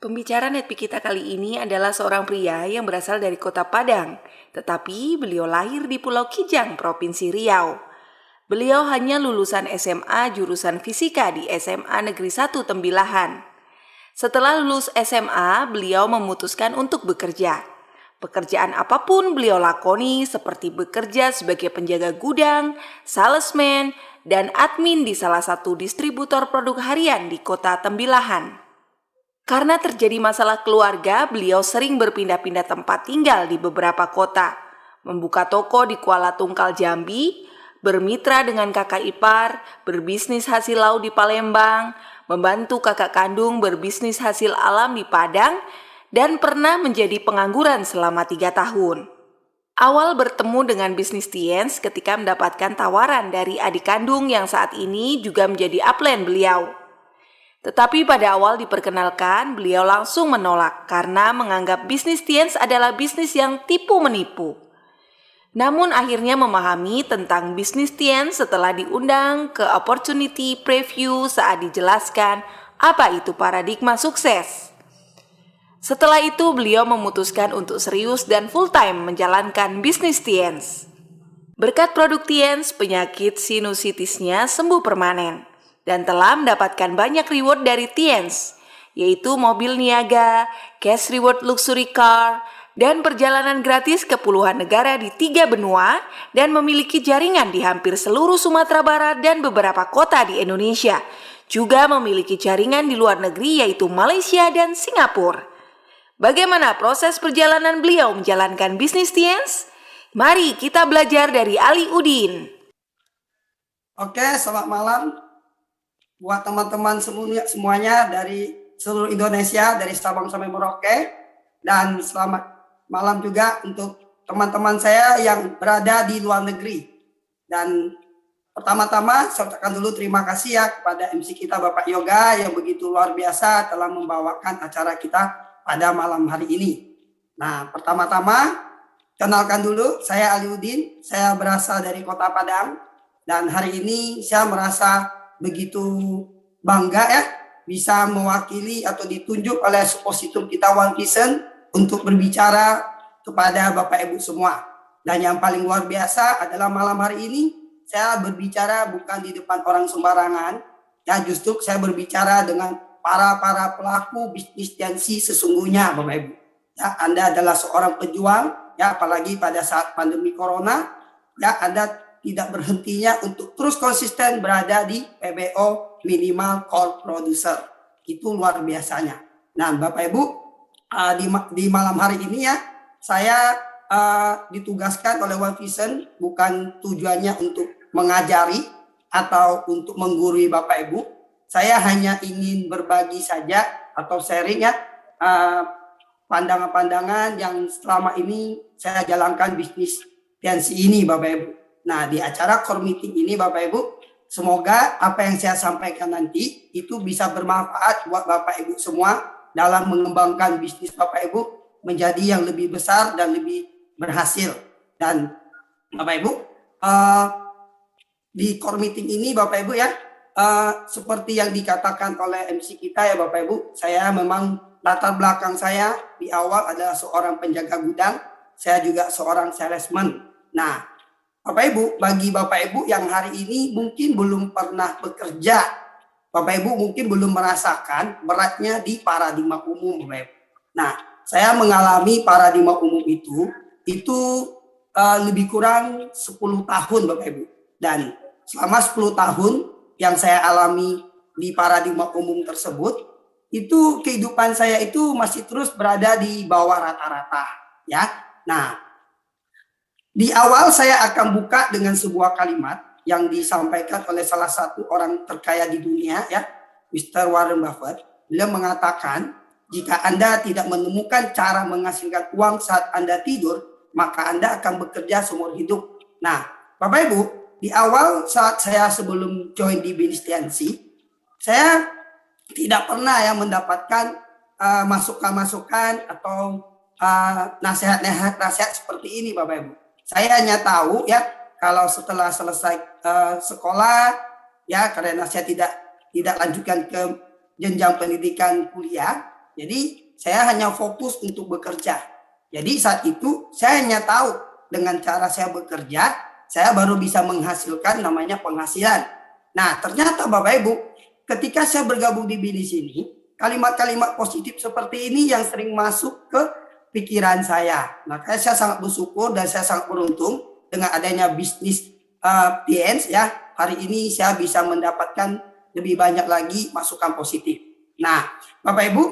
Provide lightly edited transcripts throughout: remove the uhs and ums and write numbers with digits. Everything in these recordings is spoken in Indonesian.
Pembicara Netpi kita kali ini adalah seorang pria yang berasal dari kota Padang, tetapi beliau lahir di Pulau Kijang, Provinsi Riau. Beliau hanya lulusan SMA jurusan Fisika di SMA Negeri 1 Tembilahan. Setelah lulus SMA, beliau memutuskan untuk bekerja. Pekerjaan apapun beliau lakoni seperti bekerja sebagai penjaga gudang, salesman, dan admin di salah satu distributor produk harian di kota Tembilahan. Karena terjadi masalah keluarga, beliau sering berpindah-pindah tempat tinggal di beberapa kota, membuka toko di Kuala Tungkal Jambi, bermitra dengan kakak ipar, berbisnis hasil laut di Palembang, membantu kakak kandung berbisnis hasil alam di Padang, dan pernah menjadi pengangguran selama 3 tahun. Awal bertemu dengan bisnis Tiens ketika mendapatkan tawaran dari adik kandung yang saat ini juga menjadi upline beliau. Tetapi pada awal diperkenalkan, beliau langsung menolak karena menganggap bisnis Tiens adalah bisnis yang tipu-menipu. Namun akhirnya memahami tentang bisnis Tiens setelah diundang ke Opportunity Preview saat dijelaskan apa itu paradigma sukses. Setelah itu beliau memutuskan untuk serius dan full-time menjalankan bisnis Tiens. Berkat produk Tiens, penyakit sinusitisnya sembuh permanen dan telah mendapatkan banyak reward dari Tiens, yaitu mobil niaga, cash reward luxury car, dan perjalanan gratis ke puluhan negara di 3 benua dan memiliki jaringan di hampir seluruh Sumatera Barat dan beberapa kota di Indonesia. Juga memiliki jaringan di luar negeri yaitu Malaysia dan Singapura. Bagaimana proses perjalanan beliau menjalankan bisnis Tiens? Mari kita belajar dari Ali Udin. Oke, selamat malam buat teman-teman semuanya dari seluruh Indonesia, dari Sabang sampai Merauke, dan selamat malam juga untuk teman-teman saya yang berada di luar negeri. Dan pertama-tama saya ucapkan dulu terima kasih ya kepada MC kita Bapak Yoga yang begitu luar biasa telah membawakan acara kita pada malam hari ini. Nah, pertama-tama kenalkan dulu, saya Ali Udin, saya berasal dari Kota Padang, dan hari ini saya merasa begitu bangga ya bisa mewakili atau ditunjuk oleh Suppositum kita One Vision untuk berbicara kepada Bapak Ibu semua. Dan yang paling luar biasa adalah malam hari ini saya berbicara bukan di depan orang sembarangan, ya justru saya berbicara dengan para pelaku bisnis Tiensi sesungguhnya, Bapak Ibu. Ya, Anda adalah seorang pejuang, ya apalagi pada saat pandemi corona, ya Anda tidak berhentinya untuk terus konsisten berada di PBO minimal core producer. Itu luar biasanya. Nah, Bapak Ibu, di malam hari ini ya, saya ditugaskan oleh One Vision bukan tujuannya untuk mengajari atau untuk menggurui Bapak Ibu. Saya hanya ingin berbagi saja atau sharing ya pandangan-pandangan yang selama ini saya jalankan bisnis Tiensi ini, Bapak Ibu. Nah, di acara core meeting ini Bapak Ibu, semoga apa yang saya sampaikan nanti itu bisa bermanfaat buat Bapak Ibu semua dalam mengembangkan bisnis Bapak Ibu menjadi yang lebih besar dan lebih berhasil. Dan Bapak Ibu, di core meeting ini Bapak Ibu ya, seperti yang dikatakan oleh MC kita ya Bapak Ibu, saya memang latar belakang saya di awal adalah seorang penjaga gudang, saya juga seorang salesman. Nah, Bapak Ibu, bagi Bapak Ibu yang hari ini mungkin belum pernah bekerja, Bapak Ibu mungkin belum merasakan beratnya di paradigma umum, Bapak Ibu. Nah, saya mengalami paradigma umum itu lebih kurang 10 tahun, Bapak Ibu. Dan selama 10 tahun yang saya alami di paradigma umum tersebut, itu kehidupan saya itu masih terus berada di bawah rata-rata, ya. Nah, di awal saya akan buka dengan sebuah kalimat yang disampaikan oleh salah satu orang terkaya di dunia ya, Mr. Warren Buffett. Beliau mengatakan, jika Anda tidak menemukan cara menghasilkan uang saat Anda tidur, maka Anda akan bekerja seumur hidup. Nah, Bapak Ibu, di awal saat saya sebelum join di bisnis Tiensi, saya tidak pernah ya mendapatkan masukan-masukan atau nasihat-nasihat seperti ini, Bapak Ibu. Saya hanya tahu ya kalau setelah selesai sekolah ya karena saya tidak lanjutkan ke jenjang pendidikan kuliah, Jadi saya hanya fokus untuk bekerja. Jadi saat itu saya hanya tahu dengan cara saya bekerja, saya baru bisa menghasilkan namanya penghasilan. Nah, ternyata Bapak Ibu, ketika saya bergabung di BINIS ini, kalimat-kalimat positif seperti ini yang sering masuk ke pikiran saya. Makanya saya sangat bersyukur dan saya sangat beruntung dengan adanya bisnis PNS ya. Hari ini saya bisa mendapatkan lebih banyak lagi masukan positif. Nah, Bapak Ibu,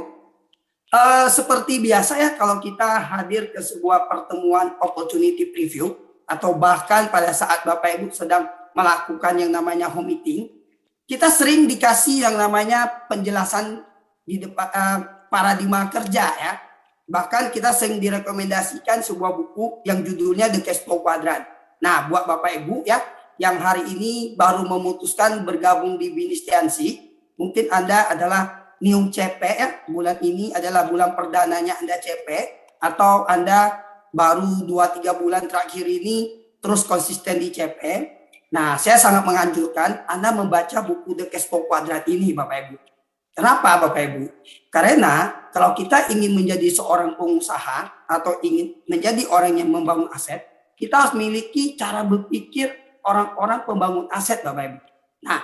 seperti biasa ya kalau kita hadir ke sebuah pertemuan opportunity preview atau bahkan pada saat Bapak Ibu sedang melakukan yang namanya home meeting, kita sering dikasih yang namanya penjelasan di depan paradigma kerja ya. Bahkan kita sering direkomendasikan sebuah buku yang judulnya The Cash Flow Quadrant. Nah, buat Bapak Ibu ya, yang hari ini baru memutuskan bergabung di BINIS TNC, mungkin Anda adalah new CP ya, bulan ini adalah bulan perdananya Anda CP, atau Anda baru 2-3 bulan terakhir ini terus konsisten di CP. Nah, saya sangat menganjurkan Anda membaca buku The Cash Flow Quadrant ini Bapak Ibu. Kenapa Bapak Ibu? Karena kalau kita ingin menjadi seorang pengusaha atau ingin menjadi orang yang membangun aset, kita harus memiliki cara berpikir orang-orang pembangun aset Bapak Ibu. Nah,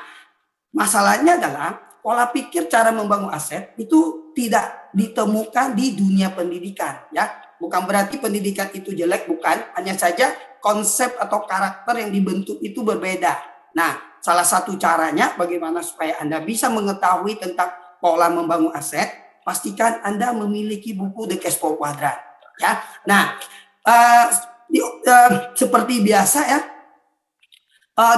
masalahnya adalah pola pikir cara membangun aset itu tidak ditemukan di dunia pendidikan ya. Bukan berarti pendidikan itu jelek, bukan. Hanya saja konsep atau karakter yang dibentuk itu berbeda. Nah, salah satu caranya bagaimana supaya Anda bisa mengetahui tentang pola membangun aset, pastikan Anda memiliki buku The Cash Flow Quadrant ya. Nah, seperti biasa ya,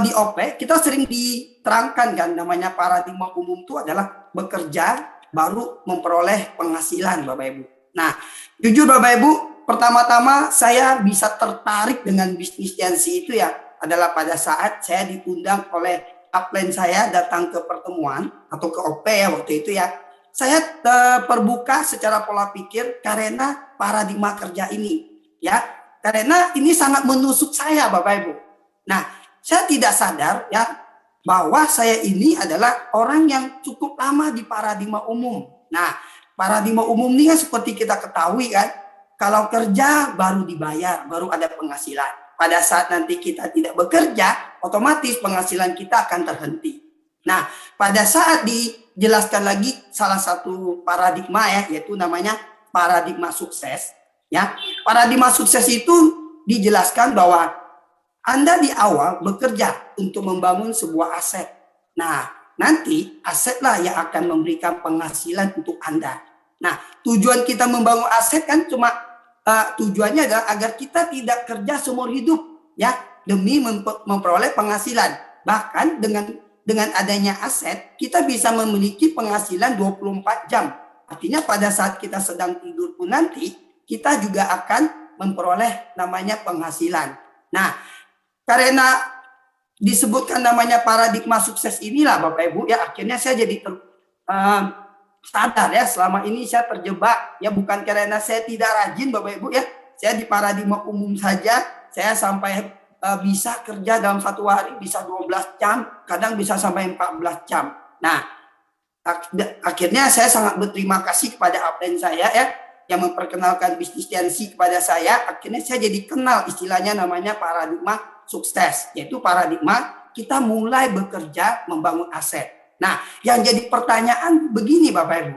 di OP kita sering diterangkan kan namanya paradigma umum itu adalah bekerja baru memperoleh penghasilan Bapak Ibu. Nah, jujur Bapak Ibu, pertama-tama saya bisa tertarik dengan bisnis TNC itu ya adalah pada saat saya diundang oleh upline saya datang ke pertemuan atau ke OP ya waktu itu ya. Saya terbuka secara pola pikir karena paradigma kerja ini ya. Karena ini sangat menusuk saya Bapak Ibu. Nah, saya tidak sadar ya bahwa saya ini adalah orang yang cukup lama di paradigma umum. Nah, paradigma umum ini kan seperti kita ketahui kan, kalau kerja baru dibayar, baru ada penghasilan. Pada saat nanti kita tidak bekerja, otomatis penghasilan kita akan terhenti. Nah, pada saat dijelaskan lagi salah satu paradigma ya, yaitu namanya paradigma sukses. Ya, paradigma sukses itu dijelaskan bahwa Anda di awal bekerja untuk membangun sebuah aset. Nah, nanti asetlah yang akan memberikan penghasilan untuk Anda. Nah, tujuan kita membangun aset kan cuma tujuannya adalah agar kita tidak kerja seumur hidup ya demi memperoleh penghasilan. Bahkan dengan adanya aset kita bisa memiliki penghasilan 24 jam. Artinya pada saat kita sedang tidur pun nanti kita juga akan memperoleh namanya penghasilan. Nah, karena disebutkan namanya paradigma sukses inilah Bapak Ibu ya akhirnya saya jadi sadar ya selama ini saya terjebak ya bukan karena saya tidak rajin Bapak Ibu ya. Saya di paradigma umum saja saya sampai bisa kerja dalam satu hari bisa 12 jam, kadang bisa sampai 14 jam. Nah, akhirnya saya sangat berterima kasih kepada upline saya ya yang memperkenalkan bisnis TNC kepada saya. Akhirnya saya jadi kenal istilahnya namanya paradigma sukses, yaitu paradigma kita mulai bekerja membangun aset. Nah, yang jadi pertanyaan begini Bapak Ibu,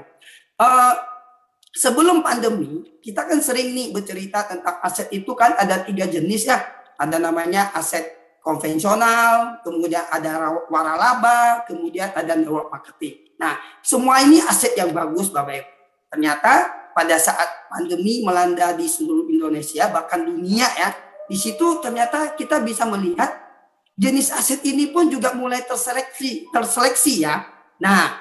sebelum pandemi kita kan sering nih bercerita tentang aset itu kan ada 3 jenis ya, ada namanya aset konvensional, kemudian ada waralaba, kemudian ada network marketing. Nah, semua ini aset yang bagus Bapak Ibu. Ternyata pada saat pandemi melanda di seluruh Indonesia bahkan dunia ya, di situ ternyata kita bisa melihat jenis aset ini pun juga mulai terseleksi ya. Nah,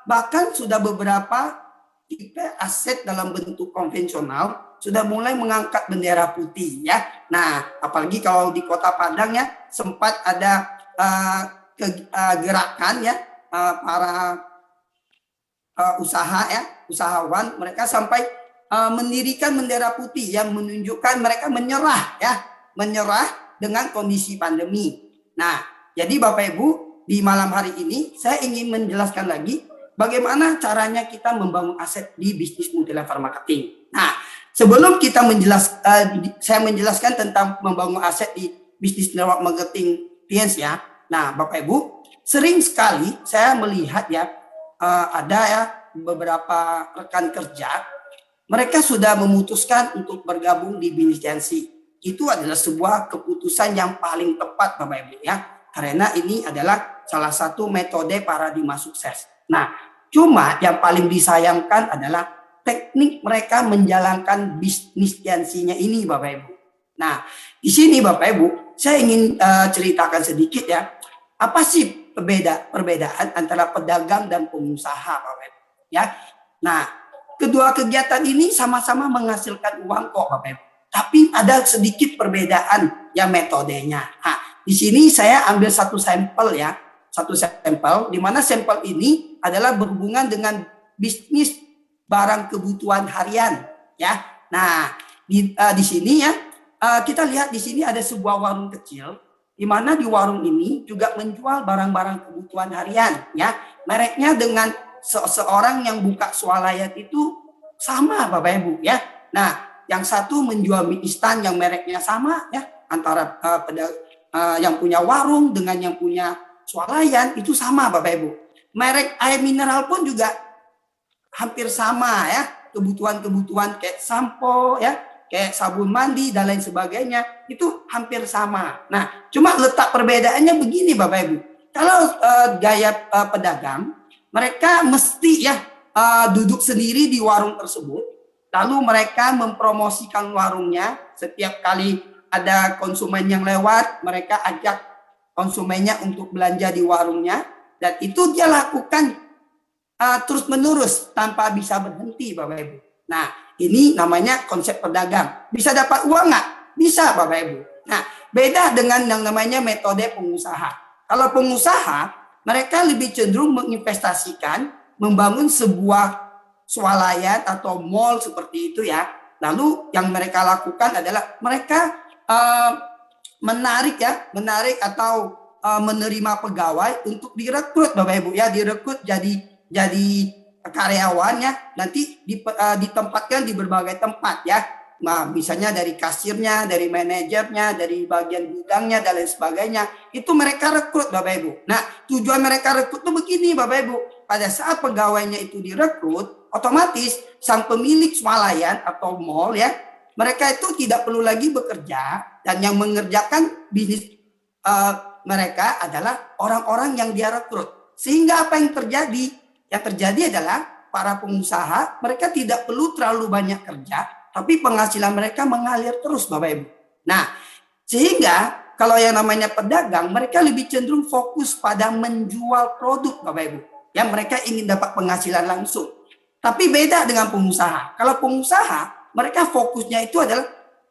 bahkan sudah beberapa tipe aset dalam bentuk konvensional sudah mulai mengangkat bendera putih ya. Nah, apalagi kalau di Kota Padang ya sempat ada gerakan ya para usahawan mereka sampai mendirikan bendera putih yang menunjukkan mereka menyerah dengan kondisi pandemi. Nah, jadi Bapak Ibu, di malam hari ini saya ingin menjelaskan lagi bagaimana caranya kita membangun aset di bisnis multi level marketing. Nah, sebelum kita saya menjelaskan tentang membangun aset di bisnis network marketing TNS ya. Nah, Bapak Ibu, sering sekali saya melihat ya, ada ya beberapa rekan kerja, mereka sudah memutuskan untuk bergabung di bisnis TNS. Itu adalah sebuah keputusan yang paling tepat Bapak Ibu ya. Karena ini adalah salah satu metode paradigma sukses. Nah, cuma yang paling disayangkan adalah teknik mereka menjalankan bisnis TNS-nya ini Bapak Ibu. Nah, di sini Bapak Ibu, saya ingin ceritakan sedikit ya. Apa sih perbedaan antara pedagang dan pengusaha Bapak Ibu? Ya. Nah, kedua kegiatan ini sama-sama menghasilkan uang kok Bapak Ibu. Tapi ada sedikit perbedaan ya metodenya. Nah, di sini saya ambil satu sampel ya. Satu sampel, di mana sampel ini adalah berhubungan dengan bisnis barang kebutuhan harian ya. Nah, di sini ya kita lihat di sini ada sebuah warung kecil, di mana di warung ini juga menjual barang-barang kebutuhan harian ya. Mereknya dengan seorang yang buka swalayan itu sama Bapak Ibu ya. Nah, yang satu menjual mie instan yang mereknya sama ya, antara yang punya warung dengan yang punya swalayan itu sama Bapak Ibu. Merek air mineral pun juga hampir sama ya, kebutuhan-kebutuhan kayak sampo ya, kayak sabun mandi dan lain sebagainya itu hampir sama. Nah, cuma letak perbedaannya begini Bapak Ibu. Kalau gaya pedagang, mereka mesti ya duduk sendiri di warung tersebut. Lalu mereka mempromosikan warungnya. Setiap kali ada konsumen yang lewat, mereka ajak konsumennya untuk belanja di warungnya. Dan itu dia lakukan terus menerus tanpa bisa berhenti Bapak Ibu. Nah, ini namanya konsep pedagang. Bisa dapat uang nggak? Bisa Bapak Ibu. Nah, beda dengan yang namanya metode pengusaha. Kalau pengusaha, mereka lebih cenderung menginvestasikan, membangun sebuah swalayan atau mall seperti itu ya. Lalu yang mereka lakukan adalah mereka menarik atau menerima pegawai untuk direkrut Bapak Ibu ya, direkrut jadi karyawannya, nanti ditempatkan di berbagai tempat ya. Nah, misalnya dari kasirnya, dari manajernya, dari bagian gudangnya dan lain sebagainya. Itu mereka rekrut Bapak Ibu. Nah, tujuan mereka rekrut itu begini Bapak Ibu. Pada saat pegawainya itu direkrut, otomatis sang pemilik swalayan atau mall ya, mereka itu tidak perlu lagi bekerja, dan yang mengerjakan bisnis mereka adalah orang-orang yang dia rekrut. Sehingga apa yang terjadi? Yang terjadi adalah para pengusaha, mereka tidak perlu terlalu banyak kerja, tapi penghasilan mereka mengalir terus Bapak Ibu. Nah, sehingga kalau yang namanya pedagang, mereka lebih cenderung fokus pada menjual produk Bapak Ibu. Yang mereka ingin dapat penghasilan langsung. Tapi beda dengan pengusaha. Kalau pengusaha, mereka fokusnya itu adalah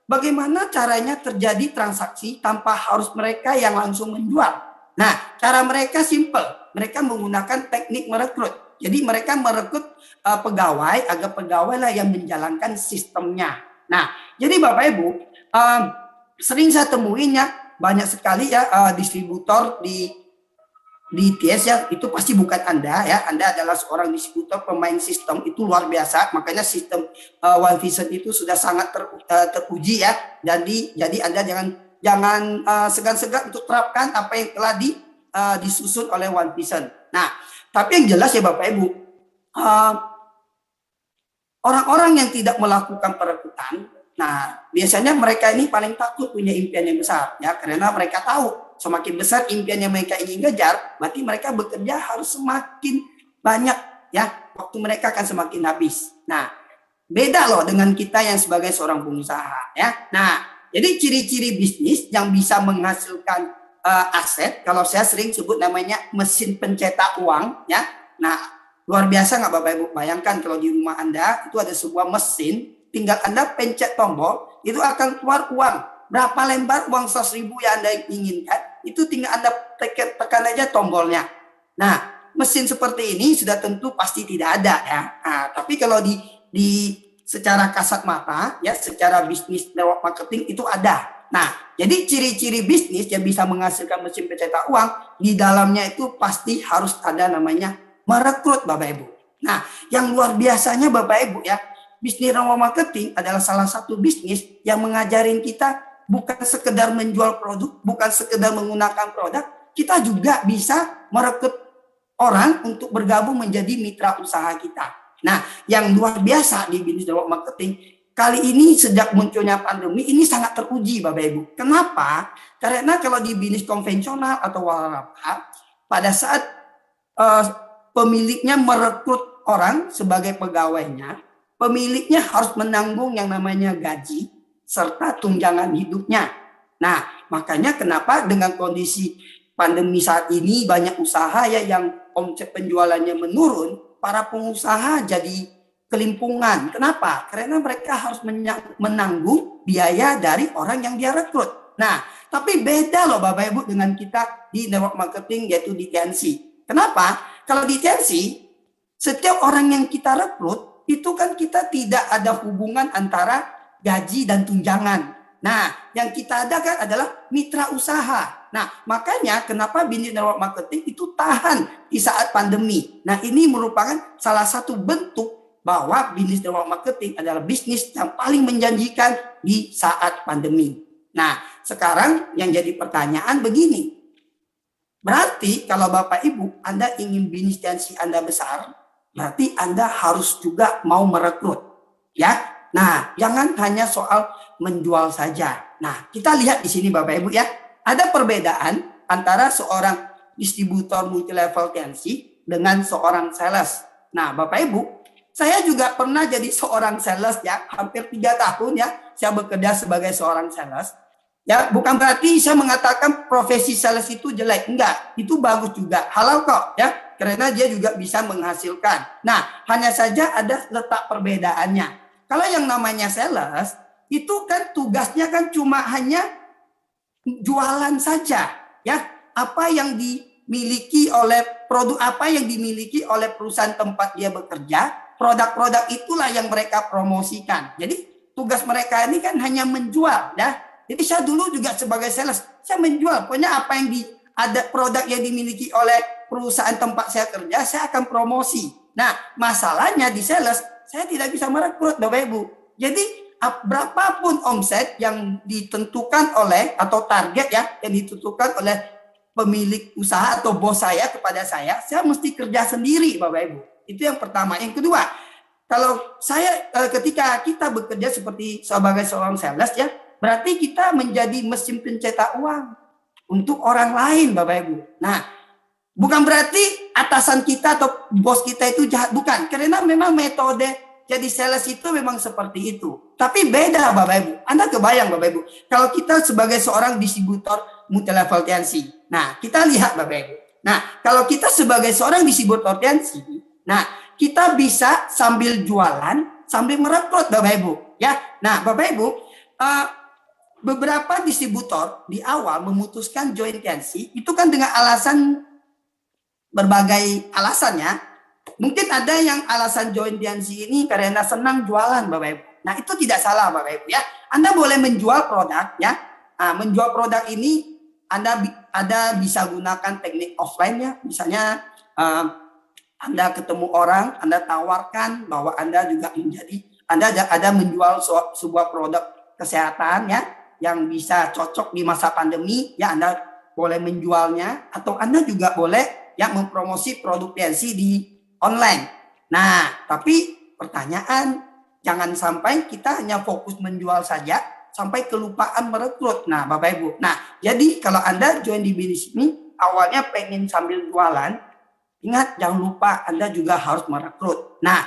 bagaimana caranya terjadi transaksi tanpa harus mereka yang langsung menjual. Nah, cara mereka simple. Mereka menggunakan teknik merekrut. Jadi mereka merekrut pegawai agar pegawai lah yang menjalankan sistemnya. Nah, jadi Bapak Ibu, sering saya temuin ya, banyak sekali ya distributor di TS ya, itu pasti bukan Anda ya. Anda adalah seorang distributor pemain sistem, itu luar biasa. Makanya sistem One Vision itu sudah sangat teruji ya. Jadi Anda jangan segan-segan untuk terapkan apa yang telah disusun oleh One Vision. Nah, tapi yang jelas ya Bapak Ibu, orang-orang yang tidak melakukan perekrutan, nah biasanya mereka ini paling takut punya impian yang besar ya, karena mereka tahu semakin besar impian yang mereka ingin kejar, berarti mereka bekerja harus semakin banyak ya, waktu mereka akan semakin habis. Nah, beda loh dengan kita yang sebagai seorang pengusaha ya. Nah, jadi ciri-ciri bisnis yang bisa menghasilkan aset, kalau saya sering sebut namanya mesin pencetak uang ya. Nah, luar biasa nggak Bapak Ibu? Bayangkan kalau di rumah Anda itu ada sebuah mesin, tinggal Anda pencet tombol, itu akan keluar uang. Berapa lembar uang 100.000 yang Anda inginkan, itu tinggal Anda tekan aja tombolnya. Nah, mesin seperti ini sudah tentu pasti tidak ada ya. Nah, tapi kalau di secara kasat mata ya, secara bisnis lewat marketing itu ada. Nah, jadi ciri-ciri bisnis yang bisa menghasilkan mesin pencetak uang, di dalamnya itu pasti harus ada namanya merekrut Bapak Ibu. Nah, yang luar biasanya Bapak Ibu ya, bisnis network marketing adalah salah satu bisnis yang mengajarin kita bukan sekedar menjual produk, bukan sekedar menggunakan produk, kita juga bisa merekrut orang untuk bergabung menjadi mitra usaha kita. Nah, yang luar biasa di bisnis network marketing, kali ini sejak munculnya pandemi ini sangat teruji Bapak Ibu. Kenapa? Karena kalau di bisnis konvensional atau waralaba, pada saat pemiliknya merekrut orang sebagai pegawainya, pemiliknya harus menanggung yang namanya gaji serta tunjangan hidupnya. Nah, makanya kenapa dengan kondisi pandemi saat ini banyak usaha ya yang omset penjualannya menurun, para pengusaha jadi kelimpungan. Kenapa? Karena mereka harus menanggung biaya dari orang yang dia rekrut. Nah, tapi beda loh Bapak Ibu dengan kita di network marketing yaitu di TNC. Kenapa? Kalau di TNC, setiap orang yang kita rekrut, itu kan kita tidak ada hubungan antara gaji dan tunjangan. Nah, yang kita ada kan adalah mitra usaha. Nah, makanya kenapa bisnis network marketing itu tahan di saat pandemi. Nah, ini merupakan salah satu bentuk bahwa bisnis network marketing adalah bisnis yang paling menjanjikan di saat pandemi. Nah, sekarang yang jadi pertanyaan begini. Berarti kalau Bapak Ibu Anda ingin bisnis TNC Anda besar, berarti Anda harus juga mau merekrut. Ya. Nah, jangan hanya soal menjual saja. Nah, kita lihat di sini Bapak Ibu ya. Ada perbedaan antara seorang distributor multilevel TNC dengan seorang sales. Nah, Bapak Ibu, saya juga pernah jadi seorang sales ya, hampir 3 tahun ya, saya bekerja sebagai seorang sales. Ya, bukan berarti saya mengatakan profesi sales itu jelek. Enggak, itu bagus juga. Halal kok ya, karena dia juga bisa menghasilkan. Nah, hanya saja ada letak perbedaannya. Kalau yang namanya sales, itu kan tugasnya kan cuma hanya jualan saja. Ya, apa yang dimiliki oleh produk apa yang dimiliki oleh perusahaan tempat dia bekerja, produk-produk itulah yang mereka promosikan. Jadi tugas mereka ini kan hanya menjual ya. Jadi saya dulu juga sebagai sales, saya menjual. Pokoknya apa yang ada produk yang dimiliki oleh perusahaan tempat saya kerja, saya akan promosi. Nah, masalahnya di sales, saya tidak bisa merekrut Bapak Ibu. Jadi berapapun omset yang ditentukan oleh atau target ya yang ditentukan oleh pemilik usaha atau bos saya kepada saya mesti kerja sendiri Bapak Ibu. Itu yang pertama. Yang kedua, kalau saya ketika kita bekerja seperti sebagai seorang sales ya, berarti kita menjadi mesin pencetak uang untuk orang lain Bapak Ibu. Nah, bukan berarti atasan kita atau bos kita itu jahat, bukan. Karena memang metode jadi sales itu memang seperti itu. Tapi beda Bapak Ibu. Anda kebayang Bapak Ibu, kalau kita sebagai seorang distributor multilevel TNC. Nah, kita lihat Bapak Ibu. Nah, kalau kita sebagai seorang distributor TNC, nah, kita bisa sambil jualan, sambil merekrut Bapak Ibu. Ya, nah Bapak Ibu, beberapa distributor di awal memutuskan join TNC itu kan dengan alasan berbagai alasannya. Mungkin ada yang alasan join TNC ini karena senang jualan Bapak Ibu. Nah, itu tidak salah Bapak Ibu ya. Anda boleh menjual produk ya. Nah, menjual produk ini Anda bisa gunakan teknik offline ya. Misalnya Anda ketemu orang, Anda tawarkan bahwa Anda juga Anda menjual sebuah produk kesehatan ya yang bisa cocok di masa pandemi ya, Anda boleh menjualnya atau Anda juga boleh ya mempromosi produk TNC di online. Nah, tapi pertanyaan jangan sampai kita hanya fokus menjual saja sampai kelupaan merekrut. Nah, Bapak Ibu. Nah, jadi kalau Anda join di bisnis ini awalnya pengen sambil jualan, ingat jangan lupa Anda juga harus merekrut. Nah,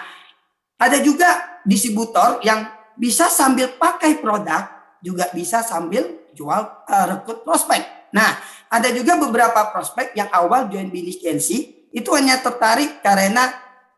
ada juga distributor yang bisa sambil pakai produk juga bisa sambil jual rekrut prospek. Nah, ada juga beberapa prospek yang awal join bisnis TNC itu hanya tertarik karena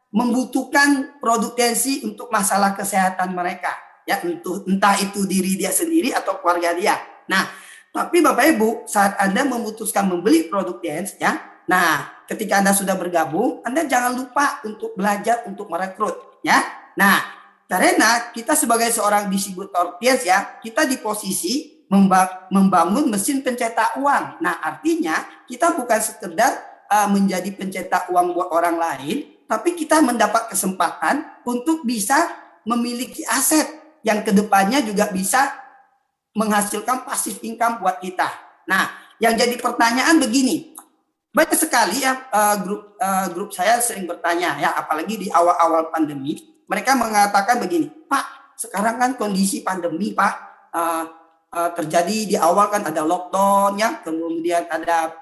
membutuhkan produk TNC untuk masalah kesehatan mereka. Ya, entah itu diri dia sendiri atau keluarga dia. Nah, tapi Bapak Ibu, saat Anda memutuskan membeli produk TNC ya, nah, ketika Anda sudah bergabung, Anda jangan lupa untuk belajar untuk merekrut ya. Nah, karena kita sebagai seorang distributor TNC ya, kita di posisi membangun mesin pencetak uang. Nah, artinya kita bukan sekedar menjadi pencetak uang buat orang lain, tapi kita mendapat kesempatan untuk bisa memiliki aset yang kedepannya juga bisa menghasilkan pasif income buat kita. Nah, yang jadi pertanyaan begini, banyak sekali ya grup saya sering bertanya ya, apalagi di awal-awal pandemi, mereka mengatakan begini, Pak, sekarang kan kondisi pandemi, Pak, terjadi di awal kan ada lockdown ya, kemudian ada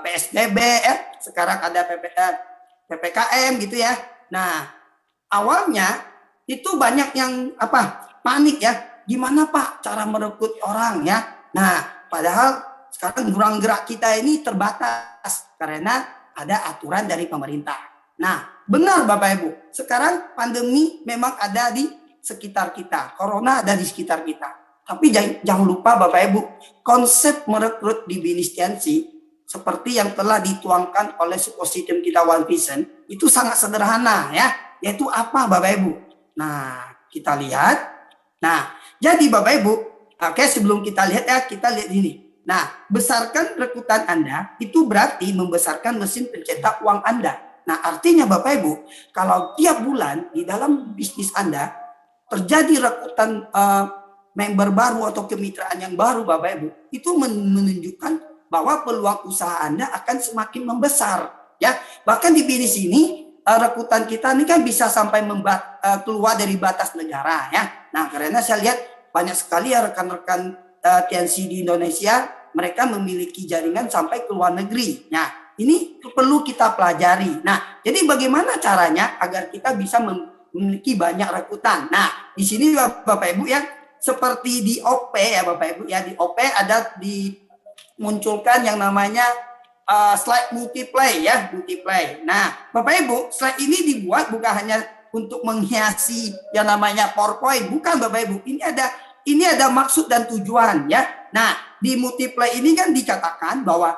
PSBB ya, sekarang ada PPKM gitu ya. Nah, awalnya itu banyak yang panik ya, gimana Pak cara merekrut orang ya. Nah, padahal sekarang ruang gerak kita ini terbatas karena ada aturan dari pemerintah. Nah, benar Bapak Ibu, sekarang pandemi memang ada di sekitar kita, corona ada di sekitar kita. Tapi jangan lupa Bapak Ibu, konsep merekrut di BINIS TNC seperti yang telah dituangkan oleh Suppositum kita One Vision itu sangat sederhana ya, yaitu apa Bapak Ibu? Nah, kita lihat. Nah, jadi Bapak Ibu, oke, sebelum kita lihat ya, kita lihat ini. Nah, besarkan rekrutan Anda itu berarti membesarkan mesin pencetak uang Anda. Nah, artinya Bapak Ibu, kalau tiap bulan di dalam bisnis Anda terjadi rekrutan member baru atau kemitraan yang baru Bapak Ibu, itu menunjukkan bahwa peluang usaha Anda akan semakin membesar ya. Bahkan di BINIS ini rekrutan kita ini kan bisa sampai keluar dari batas negara ya. Nah, karena saya lihat banyak sekali ya rekan-rekan TNC di Indonesia, mereka memiliki jaringan sampai ke luar negeri. Nah, ini perlu kita pelajari. Nah, jadi bagaimana caranya agar kita bisa memiliki banyak rekrutan? Nah, di sini Bapak Ibu ya, seperti di OP ya Bapak Ibu ya, di OP ada munculkan yang namanya slide multiply ya, multiply. Nah, Bapak Ibu, slide ini dibuat bukan hanya untuk menghiasi yang namanya PowerPoint, bukan Bapak Ibu. Ini ada maksud dan tujuan ya. Nah, di multiply ini kan dikatakan bahwa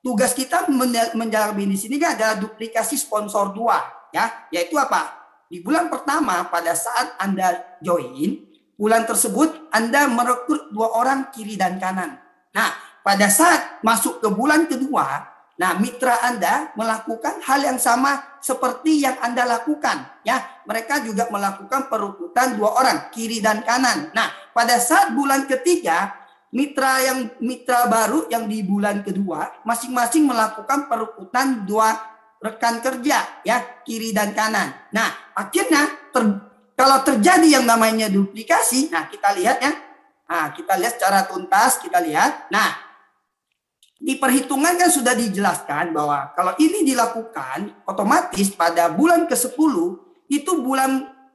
tugas kita menjalankan bisnis ini kan adalah duplikasi sponsor 2 ya, yaitu apa? Di bulan pertama pada saat Anda join, bulan tersebut Anda merekrut 2 orang kiri dan kanan. Nah, pada saat masuk ke bulan kedua, nah mitra Anda melakukan hal yang sama seperti yang Anda lakukan ya. Mereka juga melakukan perekrutan 2 orang kiri dan kanan. Nah, pada saat bulan ketiga, mitra baru yang di bulan kedua masing-masing melakukan perekrutan 2 rekan kerja ya, kiri dan kanan. Nah, akhirnya kalau terjadi yang namanya duplikasi, nah kita lihat ya. Nah, kita lihat secara tuntas, kita lihat. Nah, di perhitungan kan sudah dijelaskan bahwa kalau ini dilakukan otomatis pada bulan ke-10 itu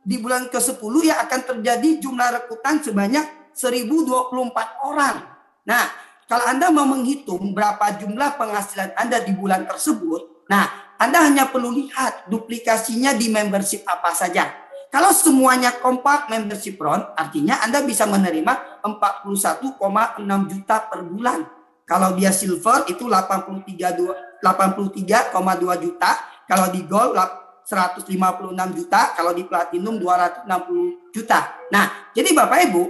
di bulan ke-10 yang akan terjadi jumlah rekrutan sebanyak 1024 orang. Nah, kalau Anda mau menghitung berapa jumlah penghasilan Anda di bulan tersebut, nah Anda hanya perlu lihat duplikasinya di membership apa saja. Kalau semuanya kompak membership round, artinya Anda bisa menerima 41,6 juta per bulan. Kalau dia silver itu 83,2 juta, kalau di gold 156 juta, kalau di platinum 260 juta. Nah, jadi Bapak Ibu,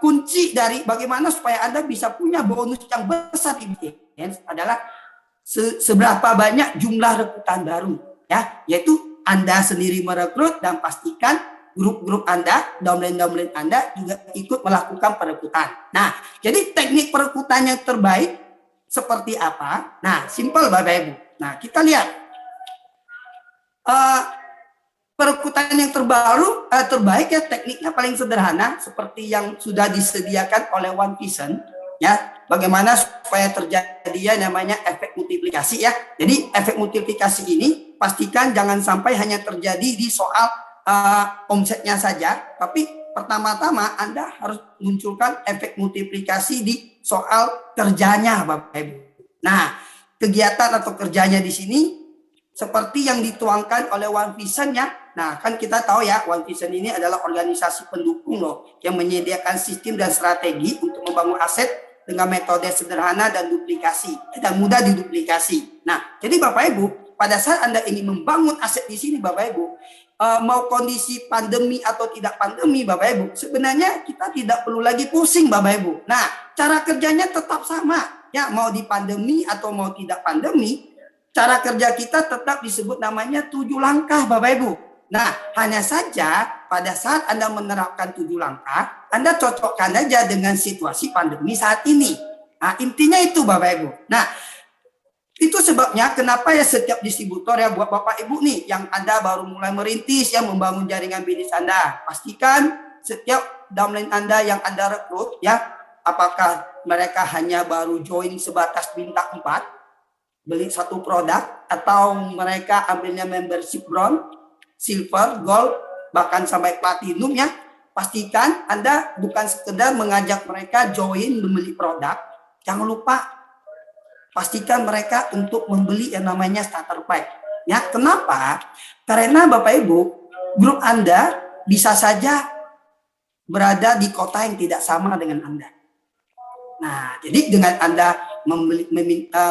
kunci dari bagaimana supaya Anda bisa punya bonus yang besar di bisnis adalah seberapa banyak jumlah rekrutan baru ya, yaitu Anda sendiri merekrut dan pastikan grup-grup Anda, downline Anda juga ikut melakukan perekrutan. Nah, jadi teknik perekrutan yang terbaik seperti apa? Nah, simpel Bapak Ibu. Nah, kita lihat perekrutan yang terbaik ya, tekniknya paling sederhana seperti yang sudah disediakan oleh One Vision ya. Bagaimana supaya terjadi ya namanya efek multiplikasi ya. Jadi efek multiplikasi ini pastikan jangan sampai hanya terjadi di soal omsetnya saja, tapi pertama-tama Anda harus munculkan efek multiplikasi di soal kerjanya Bapak Ibu. Nah, kegiatan atau kerjanya di sini seperti yang dituangkan oleh One Vision ya. Nah, kan kita tahu ya, One Vision ini adalah organisasi pendukung loh yang menyediakan sistem dan strategi untuk membangun aset dengan metode sederhana dan mudah diduplikasi. Nah, jadi Bapak Ibu, pada saat Anda ingin membangun aset di sini Bapak Ibu, mau kondisi pandemi atau tidak pandemi Bapak Ibu, sebenarnya kita tidak perlu lagi pusing Bapak Ibu. Nah, cara kerjanya tetap sama. ya mau di pandemi atau mau tidak pandemi, cara kerja kita tetap disebut namanya 7 langkah Bapak Ibu. Nah, hanya saja pada saat Anda menerapkan 7 langkah, Anda cocokkan aja dengan situasi pandemi saat ini. Nah, intinya itu Bapak Ibu. Nah, itu sebabnya kenapa ya setiap distributor ya buat Bapak Ibu nih yang Anda baru mulai merintis ya membangun jaringan bisnis Anda. Pastikan setiap downline Anda yang Anda rekrut ya, apakah mereka hanya baru join sebatas bintang 4, beli satu produk, atau mereka ambilnya membership bronze, silver, gold, bahkan sampai platinum ya. Pastikan Anda bukan sekedar mengajak mereka join membeli produk, jangan lupa pastikan mereka untuk membeli yang namanya starter pack. Ya, kenapa? Karena Bapak Ibu, grup Anda bisa saja berada di kota yang tidak sama dengan Anda. Nah, jadi dengan Anda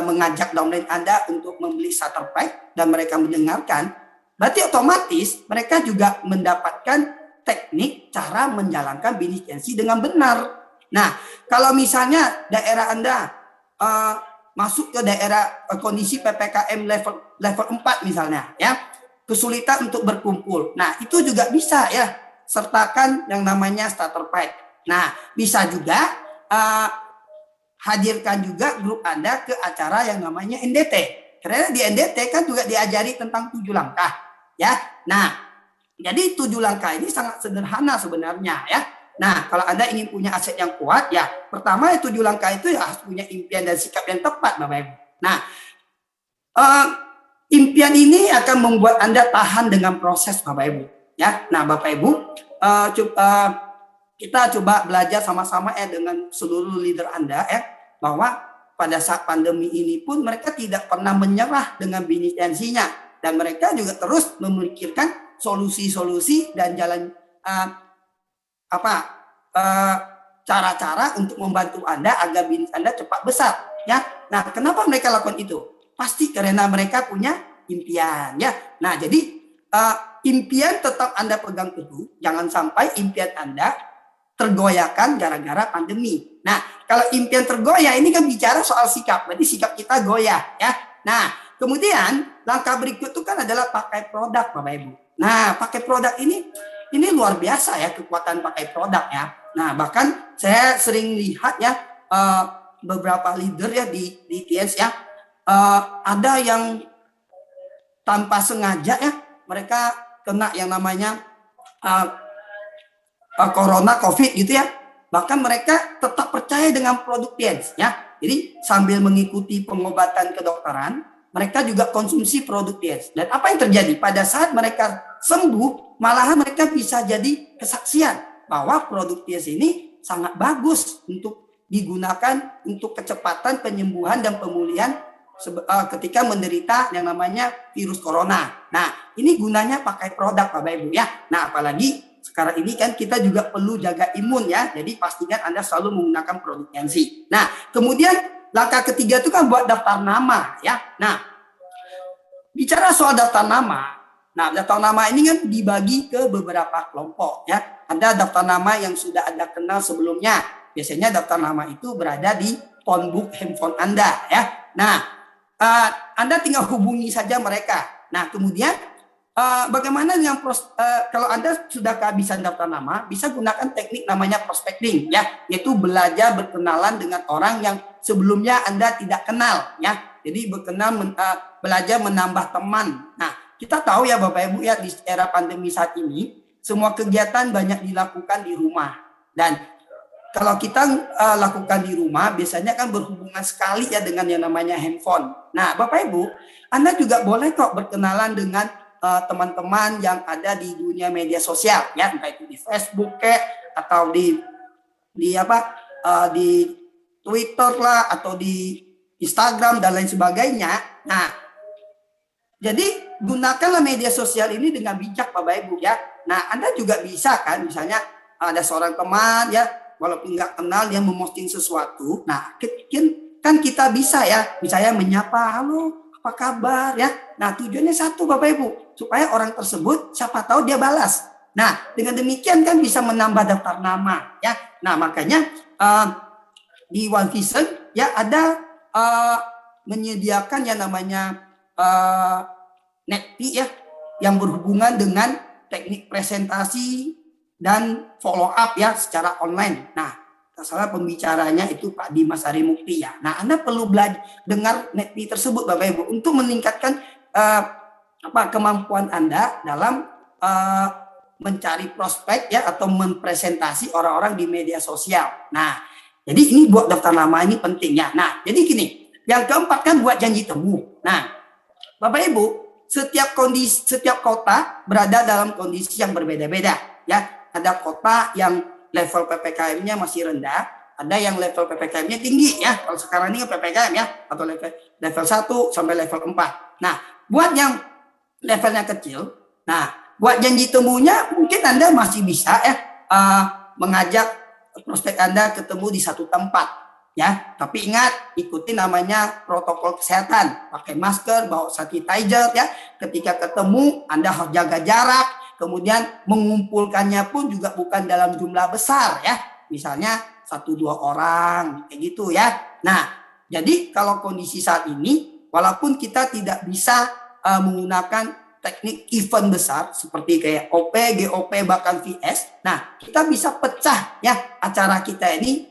mengajak downline Anda untuk membeli starter pack dan mereka mendengarkan, berarti otomatis mereka juga mendapatkan teknik cara menjalankan bisnis agency dengan benar. Nah, kalau misalnya daerah Anda masuk ke daerah kondisi PPKM level 4 misalnya ya, kesulitan untuk berkumpul. Nah, itu juga bisa ya, sertakan yang namanya starter pack. Nah, bisa juga hadirkan juga grup Anda ke acara yang namanya NDT. Karena di NDT kan juga diajari tentang 7 langkah ya. Nah, jadi 7 langkah ini sangat sederhana sebenarnya ya. Nah, kalau Anda ingin punya aset yang kuat, ya pertama 7 langkah itu ya harus punya impian dan sikap yang tepat, Bapak Ibu. Nah, impian ini akan membuat Anda tahan dengan proses, Bapak Ibu. Ya, nah Bapak Ibu, kita coba belajar sama-sama ya dengan seluruh leader Anda ya, bahwa pada saat pandemi ini pun mereka tidak pernah menyerah dengan bisnis agency-nya, dan mereka juga terus memikirkan solusi-solusi dan jalan cara-cara untuk membantu Anda agar bisnis Anda cepat besar ya. Nah, kenapa mereka lakukan itu? Pasti karena mereka punya impian ya. Nah, jadi impian tetap Anda pegang teguh, jangan sampai impian Anda tergoyahkan gara-gara pandemi. Nah, kalau impian tergoyah ini kan bicara soal sikap, berarti sikap kita goyah ya. Nah, kemudian langkah berikut itu kan adalah pakai produk Bapak Ibu. Nah, pakai produk ini luar biasa ya, kekuatan pakai produk ya. Nah, bahkan saya sering lihat ya beberapa leader ya di TS ya, ada yang tanpa sengaja ya mereka kena yang namanya corona COVID gitu ya. Bahkan mereka tetap percaya dengan produk TS ya. Jadi sambil mengikuti pengobatan kedokteran, mereka juga konsumsi produk TS. Dan apa yang terjadi pada saat mereka sembuh, malahan mereka bisa jadi kesaksian bahwa produk TS ini sangat bagus untuk digunakan untuk kecepatan penyembuhan dan pemulihan ketika menderita yang namanya virus corona. Nah, ini gunanya pakai produk Bapak Ibu ya. Nah, apalagi sekarang ini kan kita juga perlu jaga imun ya. Jadi pastikan Anda selalu menggunakan produk agency. Nah, kemudian langkah ketiga itu kan buat daftar nama ya. Nah, bicara soal daftar nama. Nah, daftar nama ini kan dibagi ke beberapa kelompok ya. Ada daftar nama yang sudah Anda kenal sebelumnya. Biasanya daftar nama itu berada di phone book handphone Anda ya. Nah, Anda tinggal hubungi saja mereka. Nah, kemudian bagaimana dengan kalau Anda sudah kehabisan daftar nama, bisa gunakan teknik namanya prospecting ya, yaitu belajar berkenalan dengan orang yang sebelumnya Anda tidak kenal ya. Jadi belajar menambah teman. Nah, kita tahu ya Bapak Ibu ya, di era pandemi saat ini semua kegiatan banyak dilakukan di rumah, dan kalau kita lakukan di rumah biasanya kan berhubungan sekali ya dengan yang namanya handphone. Nah, Bapak Ibu, Anda juga boleh kok berkenalan dengan teman-teman yang ada di dunia media sosial ya, entah itu di Facebook atau di Twitter lah, atau di Instagram dan lain sebagainya. Nah, jadi gunakanlah media sosial ini dengan bijak Bapak Ibu ya. Nah, Anda juga bisa kan, misalnya ada seorang teman ya, walaupun nggak kenal, dia memosting sesuatu. Nah, kan kita bisa ya, misalnya menyapa, halo, apa kabar ya. Nah, tujuannya satu Bapak Ibu, supaya orang tersebut siapa tahu dia balas. Nah, dengan demikian kan bisa menambah daftar nama ya. Nah, makanya di One Vision ya ada menyediakan yang namanya NETPI ya, yang berhubungan dengan teknik presentasi dan follow up ya secara online. Nah, salah pembicaranya itu Pak Dimas Harimukti ya. Nah, Anda perlu belajar dengar NETPI tersebut Bapak Ibu untuk meningkatkan kemampuan Anda dalam mencari prospek ya atau mempresentasi orang-orang di media sosial. Nah, jadi ini buat daftar nama ini penting ya. Nah, jadi gini, yang keempat kan buat janji temu. Nah, Bapak Ibu, setiap kota berada dalam kondisi yang berbeda-beda ya. Ada kota yang level PPKM-nya masih rendah, ada yang level PPKM-nya tinggi ya. Kalau sekarang ini PPKM ya, atau level 1 sampai level 4. Nah, buat yang levelnya kecil, nah, buat janji temunya mungkin Anda masih bisa ya mengajak prospek Anda ketemu di satu tempat ya, tapi ingat ikuti namanya protokol kesehatan, pakai masker, bawa sanitizer ya. Ketika ketemu Anda harus jaga jarak, kemudian mengumpulkannya pun juga bukan dalam jumlah besar ya, misalnya 1-2 orang kayak gitu ya. Nah, jadi kalau kondisi saat ini, walaupun kita tidak bisa menggunakan teknik event besar seperti kayak OP, GOP, bahkan VS. Nah, kita bisa pecah ya acara kita ini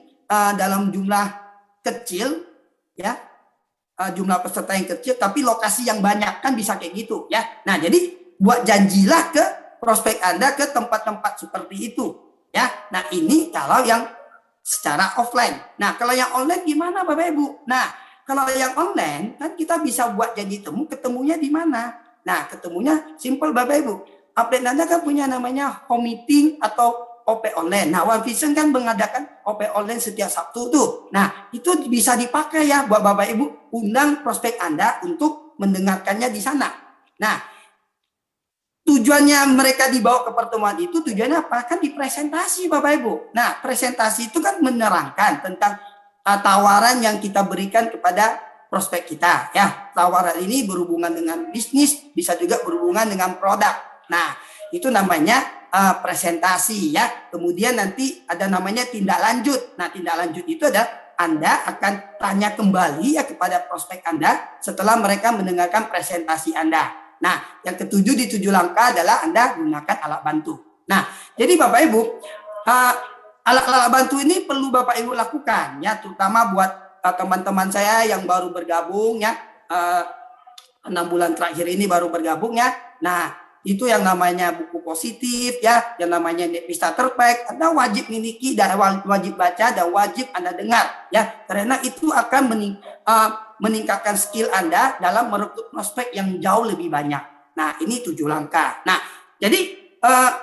dalam jumlah kecil ya, jumlah peserta yang kecil tapi lokasi yang banyak, kan bisa kayak gitu ya. Nah, jadi buat janjilah ke prospek Anda ke tempat-tempat seperti itu ya. Nah, ini kalau yang secara offline. Nah, kalau yang online gimana Bapak Ibu? Nah, kalau yang online kan kita bisa buat janji temu, ketemunya di mana? Nah, ketemunya simple Bapak Ibu. Update Anda kan punya namanya home meeting atau OP online. Nah, One Vision kan mengadakan OP online setiap Sabtu tuh. Nah, itu bisa dipakai ya buat Bapak Ibu. Undang prospek Anda untuk mendengarkannya di sana. Nah, tujuannya mereka dibawa ke pertemuan itu tujuannya apa? Kan dipresentasi Bapak Ibu. Nah, presentasi itu kan menerangkan tentang tawaran yang kita berikan kepada prospek kita ya. Tawaran ini berhubungan dengan bisnis, bisa juga berhubungan dengan produk. Nah, itu namanya presentasi ya. Kemudian nanti ada namanya tindak lanjut. Nah, tindak lanjut itu adalah Anda akan tanya kembali ya kepada prospek Anda setelah mereka mendengarkan presentasi Anda. Nah, yang ketujuh di 7 langkah adalah Anda gunakan alat bantu. Nah, jadi Bapak Ibu, alat-alat bantu ini perlu Bapak Ibu lakukan ya, terutama buat teman-teman saya yang baru bergabung ya, 6 bulan terakhir ini baru bergabung ya. Nah, itu yang namanya buku positif ya, yang namanya NETPI Starter Pack, Anda wajib miliki dan wajib baca dan wajib Anda dengar ya, karena itu akan meningkatkan skill Anda dalam merekrut prospek yang jauh lebih banyak. Nah, ini 7 langkah. Nah, jadi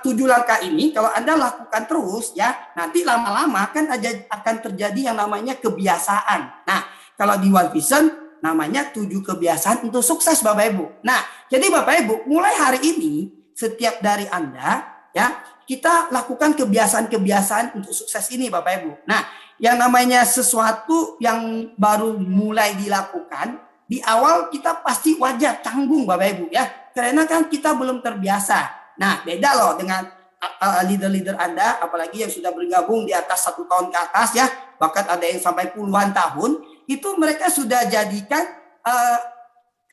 7 langkah ini kalau Anda lakukan terus ya, nanti lama-lama kan akan terjadi yang namanya kebiasaan. Nah, kalau di One Vision namanya 7 kebiasaan untuk sukses Bapak Ibu. Nah, jadi Bapak Ibu, mulai hari ini setiap dari Anda ya, kita lakukan kebiasaan-kebiasaan untuk sukses ini Bapak Ibu. Nah, yang namanya sesuatu yang baru mulai dilakukan, di awal kita pasti wajar canggung Bapak Ibu ya, karena kan kita belum terbiasa. Nah, beda loh dengan leader-leader Anda, apalagi yang sudah bergabung di atas 1 tahun ke atas ya, bahkan ada yang sampai puluhan tahun, itu mereka sudah jadikan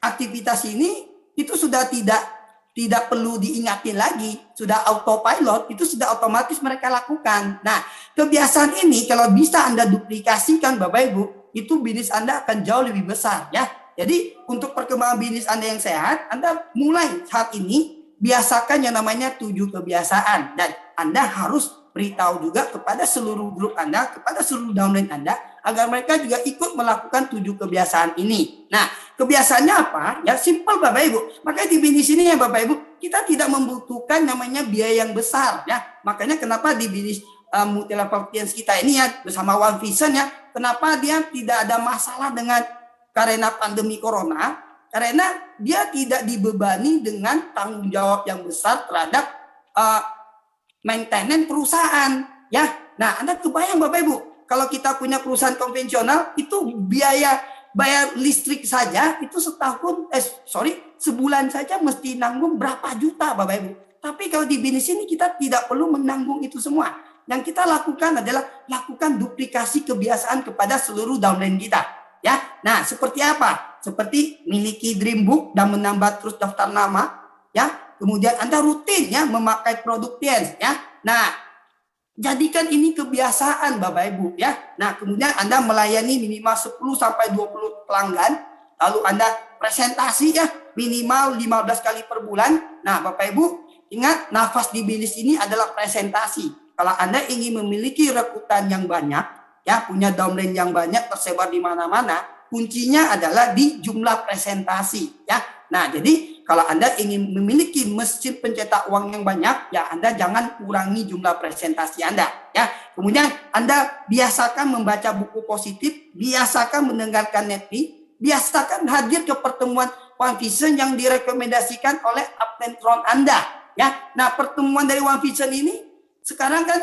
aktivitas ini itu sudah tidak perlu diingatin lagi, sudah autopilot, itu sudah otomatis mereka lakukan. Nah, kebiasaan ini kalau bisa Anda duplikasikan Bapak Ibu, itu bisnis Anda akan jauh lebih besar ya. Jadi untuk perkembangan bisnis Anda yang sehat, Anda mulai saat ini biasakan yang namanya 7 kebiasaan, dan Anda harus beritahu juga kepada seluruh grup Anda, kepada seluruh downline Anda, agar mereka juga ikut melakukan 7 kebiasaan ini. Nah, kebiasaannya apa? Ya simple Bapak Ibu. Makanya di bisnis ini ya Bapak Ibu, kita tidak membutuhkan namanya biaya yang besar ya. Makanya kenapa di bisnis multi level clients kita ini ya bersama One Vision ya, kenapa dia tidak ada masalah dengan karena pandemi corona? Karena dia tidak dibebani dengan tanggung jawab yang besar terhadap maintenance perusahaan ya. Nah, Anda kebayang Bapak Ibu, kalau kita punya perusahaan konvensional itu bayar listrik saja itu sebulan saja mesti nanggung berapa juta Bapak Ibu. Tapi kalau di bisnis ini kita tidak perlu menanggung itu semua. Yang kita lakukan adalah lakukan duplikasi kebiasaan kepada seluruh downline kita. ya. Nah, seperti apa? Seperti miliki dream book dan menambah terus daftar nama, ya. Kemudian Anda rutin ya memakai produk Tiens, ya. Nah, jadikan ini kebiasaan Bapak Ibu, ya. Nah, kemudian Anda melayani minimal 10 sampai 20 pelanggan, lalu Anda presentasi ya minimal 15 kali per bulan. Nah, Bapak Ibu, ingat nafas di bisnis ini adalah presentasi. Kalau Anda ingin memiliki rekrutan yang banyak, ya, punya downline yang banyak tersebar di mana-mana, kuncinya adalah di jumlah presentasi, ya. Nah, jadi kalau Anda ingin memiliki mesin pencetak uang yang banyak, ya Anda jangan kurangi jumlah presentasi Anda, ya. Kemudian Anda biasakan membaca buku positif, biasakan mendengarkan Netflix, biasakan hadir ke pertemuan One Vision yang direkomendasikan oleh upline Anda, ya. Nah, pertemuan dari One Vision ini sekarang kan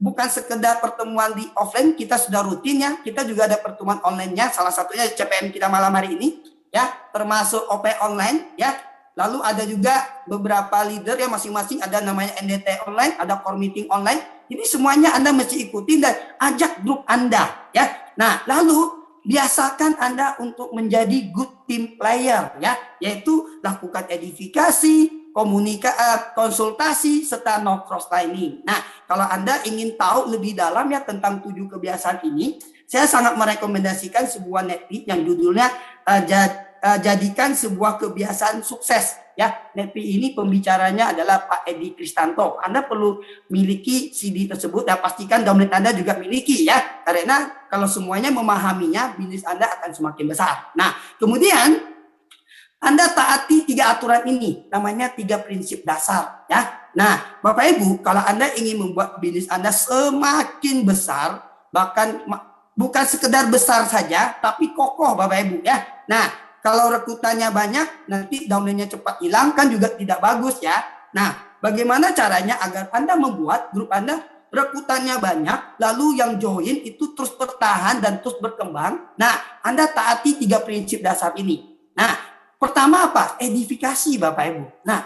bukan sekedar pertemuan di offline, kita sudah rutin ya. Kita juga ada pertemuan online-nya, salah satunya CPM kita malam hari ini, ya, termasuk OP online, ya. Lalu ada juga beberapa leader yang masing-masing ada namanya NDT online, ada core meeting online. Ini semuanya Anda mesti ikutin dan ajak grup Anda, ya. Nah, lalu biasakan Anda untuk menjadi good team player, ya, yaitu lakukan edifikasi, konsultasi, serta no cross lining. Nah, kalau Anda ingin tahu lebih dalam ya tentang 7 kebiasaan ini, saya sangat merekomendasikan sebuah Netflix yang judulnya jadikan sebuah kebiasaan sukses. Ya, Netflix ini pembicaranya adalah Pak Edi Kristanto. Anda perlu miliki CD tersebut dan pastikan download Anda juga miliki ya, karena kalau semuanya memahaminya, bisnis Anda akan semakin besar. Nah, kemudian Anda taati 3 aturan ini, namanya 3 prinsip dasar, ya. Nah, Bapak Ibu, kalau Anda ingin membuat bisnis Anda semakin besar, bahkan bukan sekedar besar saja, tapi kokoh, Bapak Ibu, ya. Nah, kalau rekrutannya banyak, nanti downline-nya cepat hilang, kan juga tidak bagus, ya. Nah, bagaimana caranya agar Anda membuat grup Anda rekrutannya banyak, lalu yang join itu terus bertahan dan terus berkembang? Nah, Anda taati 3 prinsip dasar ini. Nah, pertama apa? Edifikasi, Bapak Ibu. Nah,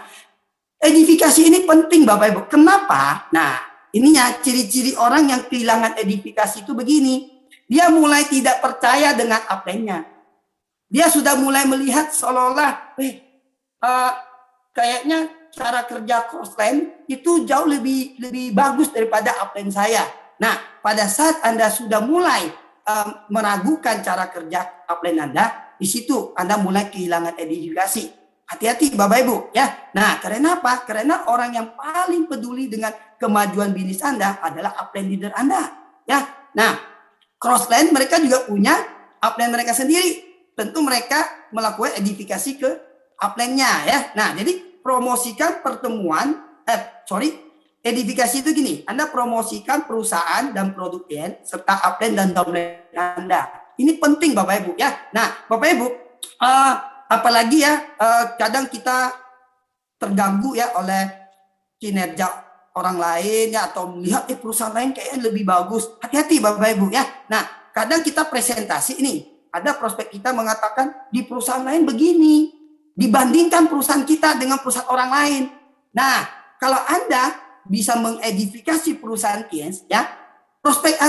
edifikasi ini penting, Bapak Ibu. Kenapa? Nah, ininya ciri-ciri orang yang kehilangan edifikasi itu begini. Dia mulai tidak percaya dengan upline-nya. Dia sudah mulai melihat seolah-olah, kayaknya cara kerja crossline itu jauh lebih bagus daripada upline saya. Nah, pada saat Anda sudah mulai meragukan cara kerja upline Anda, di situ Anda mulai kehilangan edifikasi. Hati-hati Bapak Ibu, ya. Nah, karena apa? Karena orang yang paling peduli dengan kemajuan bisnis Anda adalah upline leader Anda, ya. Nah, crossline mereka juga punya upline mereka sendiri. Tentu mereka melakukan edifikasi ke upline-nya, ya. Nah, jadi promosikan pertemuan, edifikasi itu gini, Anda promosikan perusahaan dan produk serta upline dan downline Anda. Ini penting Bapak Ibu, ya. Nah, Bapak Ibu, apalagi ya kadang kita terganggu ya oleh kinerja orang lain ya, atau melihat perusahaan lain kayaknya lebih bagus. Hati-hati Bapak Ibu, ya. Nah, kadang kita presentasi ini, ada prospek kita mengatakan di perusahaan lain begini, dibandingkan perusahaan kita dengan perusahaan orang lain. Nah, kalau Anda bisa mengedifikasi perusahaan Tiens, ya, prospek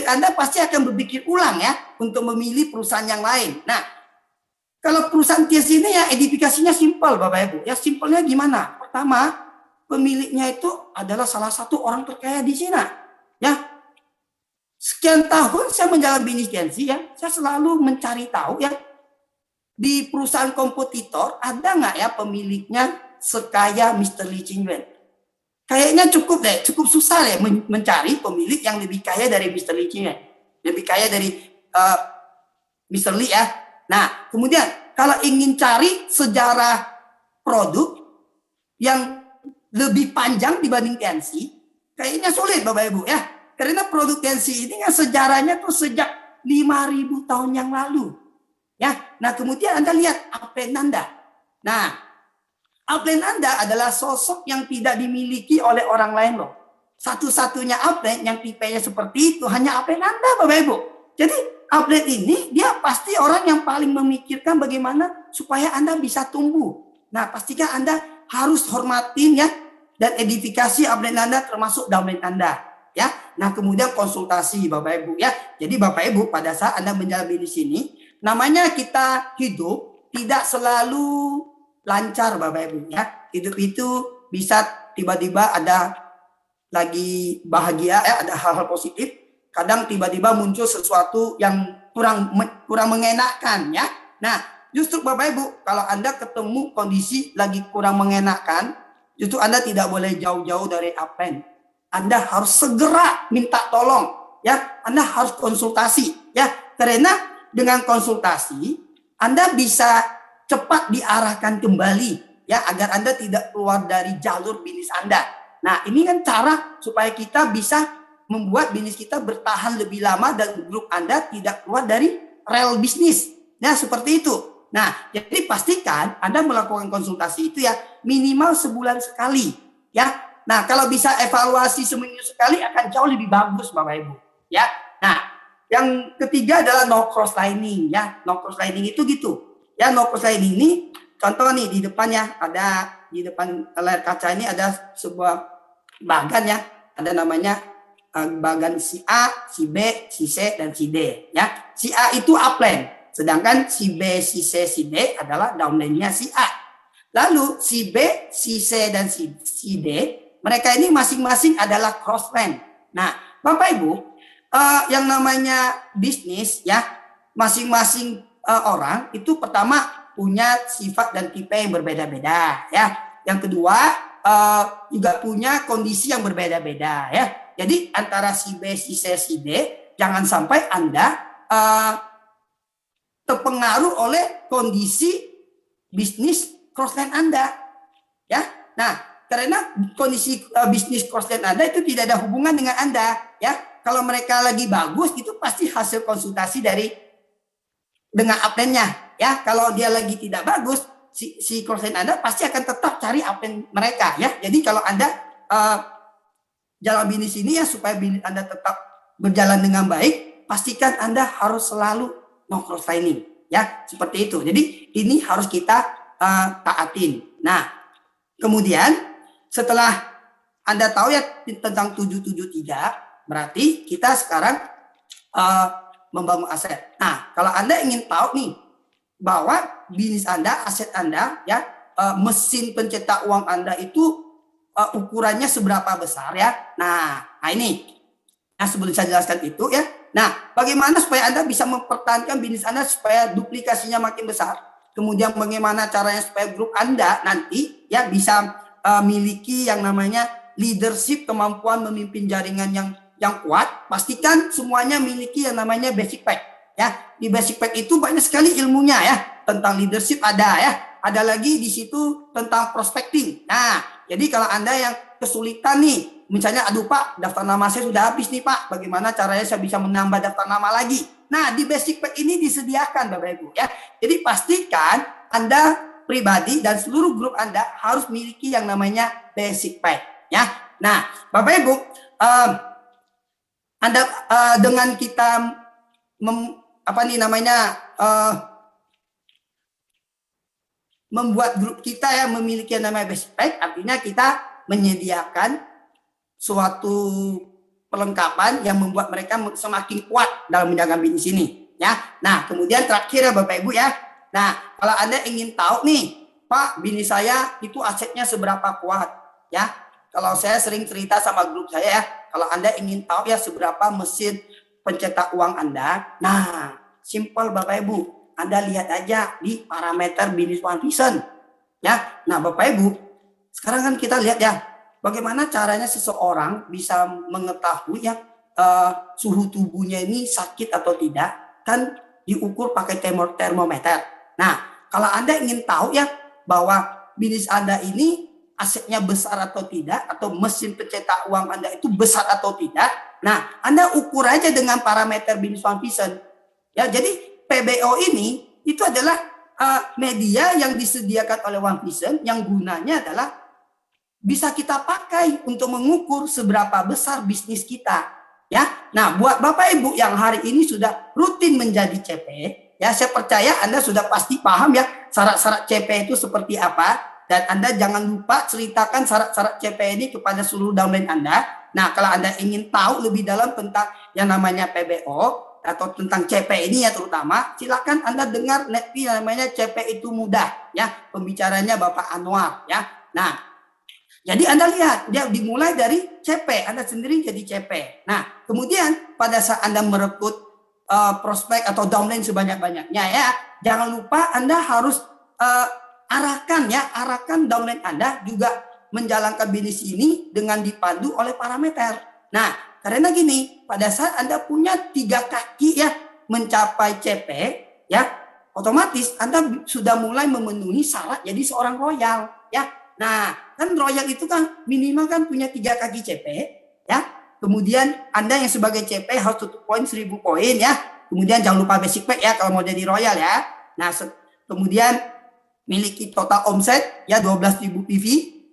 Anda pasti akan berpikir ulang ya untuk memilih perusahaan yang lain. Nah, kalau perusahaan Tiens ini ya edifikasinya simpel Bapak Ibu. Ya, simpelnya gimana? Pertama, pemiliknya itu adalah salah satu orang terkaya di Cina. Ya. Sekian tahun saya menjalankan bisnis Tiens ya, saya selalu mencari tahu ya di perusahaan kompetitor ada nggak ya pemiliknya sekaya Mr. Lee Qingwen. Kayaknya cukup susah ya mencari pemilik yang lebih kaya dari Mr. Lee Qingwen, lebih kaya dari Mr. Lee ya. Nah, kemudian kalau ingin cari sejarah produk yang lebih panjang dibanding TNC, kayaknya sulit Bapak Ibu ya. Karena produk TNC ini kan sejarahnya tuh sejak 5.000 tahun yang lalu. Ya. Nah, kemudian Anda lihat upline Anda. Nah, upline Anda adalah sosok yang tidak dimiliki oleh orang lain loh. Satu-satunya upline yang tipenya seperti itu hanya upline Anda Bapak Ibu. Jadi upline ini dia pasti orang yang paling memikirkan bagaimana supaya Anda bisa tumbuh. Nah, pastikan Anda harus hormatin ya dan edifikasi upline Anda termasuk downline Anda. Ya, Nah, kemudian konsultasi Bapak Ibu ya. Jadi Bapak Ibu pada saat Anda menjalani di sini, namanya kita hidup tidak selalu lancar Bapak Ibu ya. Hidup itu bisa tiba-tiba ada lagi bahagia ya, ada hal-hal positif. Kadang tiba-tiba muncul sesuatu yang kurang mengenakan ya. Nah, justru Bapak Ibu, kalau Anda ketemu kondisi lagi kurang mengenakan, justru Anda tidak boleh jauh-jauh dari Apen. Anda harus segera minta tolong, ya. Anda harus konsultasi, ya. Karena dengan konsultasi, Anda bisa cepat diarahkan kembali, ya, agar Anda tidak keluar dari jalur bisnis Anda. Nah, ini kan cara supaya kita bisa membuat bisnis kita bertahan lebih lama dan grup Anda tidak keluar dari rel bisnis. Nah, seperti itu. Nah, jadi pastikan Anda melakukan konsultasi itu ya minimal sebulan sekali, ya. Nah, kalau bisa evaluasi seminggu sekali akan jauh lebih bagus Bapak Ibu, ya. Nah, yang ketiga adalah no cross lining, ya. No cross lining itu gitu. Ya, no cross lining ini contoh nih di depannya ada di depan layar kaca ini ada sebuah bagan ya. Ada namanya bagan si A, si B, si C dan si D, ya. Si A itu upline, sedangkan si B, si C, si D adalah downline-nya si A. Lalu si B, si C dan si D, mereka ini masing-masing adalah crossline. Nah, Bapak Ibu, yang namanya bisnis ya, masing-masing orang itu pertama punya sifat dan tipe yang berbeda-beda ya. Yang kedua juga punya kondisi yang berbeda-beda ya. Jadi antara si B, si C, si D, jangan sampai Anda terpengaruh oleh kondisi bisnis crossline Anda ya. Nah, karena kondisi bisnis crossline Anda itu tidak ada hubungan dengan Anda, ya. Kalau mereka lagi bagus, itu pasti hasil konsultasi dengan upline-nya, ya. Kalau dia lagi tidak bagus, si crossline Anda pasti akan tetap cari upline mereka, ya. Jadi kalau Anda jalan bisnis ini ya supaya bisnis Anda tetap berjalan dengan baik, pastikan Anda harus selalu no cross-lining, ya. Seperti itu. Jadi ini harus kita taatin. Nah, kemudian setelah Anda tahu ya tentang 773, berarti kita sekarang membangun aset. Nah, kalau Anda ingin tahu nih bahwa bisnis Anda, aset Anda, ya mesin pencetak uang Anda itu ukurannya seberapa besar ya. Nah ini. Nah, sebelum saya jelaskan itu ya. Nah, bagaimana supaya Anda bisa mempertahankan bisnis Anda supaya duplikasinya makin besar? Kemudian bagaimana caranya supaya grup Anda nanti ya bisa miliki yang namanya leadership, kemampuan memimpin jaringan yang kuat. Pastikan semuanya miliki yang namanya basic pack ya. Di basic pack itu banyak sekali ilmunya ya, tentang leadership ada ya, ada lagi di situ tentang prospecting. Nah, jadi kalau Anda yang kesulitan nih, misalnya aduh Pak, daftar nama saya sudah habis nih Pak, bagaimana caranya saya bisa menambah daftar nama lagi? Nah, di basic pack ini disediakan Bapak Ibu ya. Jadi pastikan Anda pribadi dan seluruh grup Anda harus miliki yang namanya basic pack ya. Nah, Bapak Ibu, Anda dengan kita membuat grup kita yang memiliki yang namanya basic pack, artinya kita menyediakan suatu perlengkapan yang membuat mereka semakin kuat dalam menjaga bisnis ini ya. Nah, kemudian terakhir ya Bapak Ibu ya. Nah, kalau Anda ingin tahu nih, Pak, bisnis saya itu asetnya seberapa kuat ya. Kalau saya sering cerita sama grup saya ya, kalau Anda ingin tahu ya seberapa mesin pencetak uang Anda, nah, simple Bapak Ibu, Anda lihat aja di parameter bisnis One Vision ya. Nah, Bapak Ibu, sekarang kan kita lihat ya, bagaimana caranya seseorang bisa mengetahui ya suhu tubuhnya ini sakit atau tidak, kan diukur pakai termometer. Nah, kalau Anda ingin tahu ya bahwa bisnis Anda ini asetnya besar atau tidak, atau mesin pencetak uang Anda itu besar atau tidak, nah Anda ukur aja dengan parameter bisnis One Vision. Ya, jadi PBO ini itu adalah media yang disediakan oleh One Vision yang gunanya adalah bisa kita pakai untuk mengukur seberapa besar bisnis kita. Ya, nah buat Bapak Ibu yang hari ini sudah rutin menjadi CP, ya saya percaya Anda sudah pasti paham ya syarat-syarat CP itu seperti apa. Dan Anda jangan lupa ceritakan syarat-syarat CP ini kepada seluruh downline Anda. Nah, kalau Anda ingin tahu lebih dalam tentang yang namanya PBO atau tentang CP ini ya terutama, silakan Anda dengar Netpi namanya CP itu mudah ya, pembicaranya Bapak Anwar ya. Nah, jadi Anda lihat, dia dimulai dari CP, Anda sendiri jadi CP. Nah, kemudian pada saat Anda merekrut prospek atau downline sebanyak-banyaknya ya, jangan lupa Anda harus arahkan downline Anda juga menjalankan bisnis ini dengan dipandu oleh parameter. Nah, karena gini, pada saat Anda punya 3 kaki ya mencapai CP ya, otomatis Anda sudah mulai memenuhi syarat jadi seorang royal ya. Nah, kan royal itu kan minimal kan punya 3 kaki CP ya. Kemudian Anda yang sebagai CP harus tutup poin 1000 poin ya. Kemudian jangan lupa basic pack ya kalau mau jadi royal ya. Nah, kemudian miliki total omset ya 12.000 PV.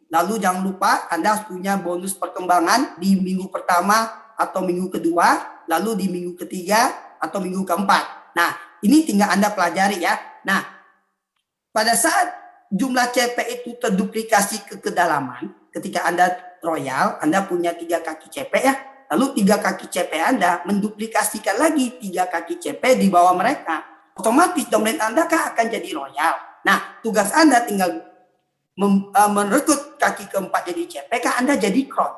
Lalu jangan lupa Anda harus punya bonus perkembangan di minggu pertama atau minggu kedua, lalu di minggu ketiga atau minggu keempat. Nah, ini tinggal Anda pelajari ya. Nah, pada saat jumlah CP itu terduplikasi ke kedalaman, ketika Anda royal, Anda punya 3 kaki CP ya, lalu 3 kaki CP Anda menduplikasikan lagi 3 kaki CP di bawah mereka, otomatis domain Anda kan akan jadi royal. Nah, tugas Anda tinggal merekrut kaki keempat jadi CP, kan Anda jadi crown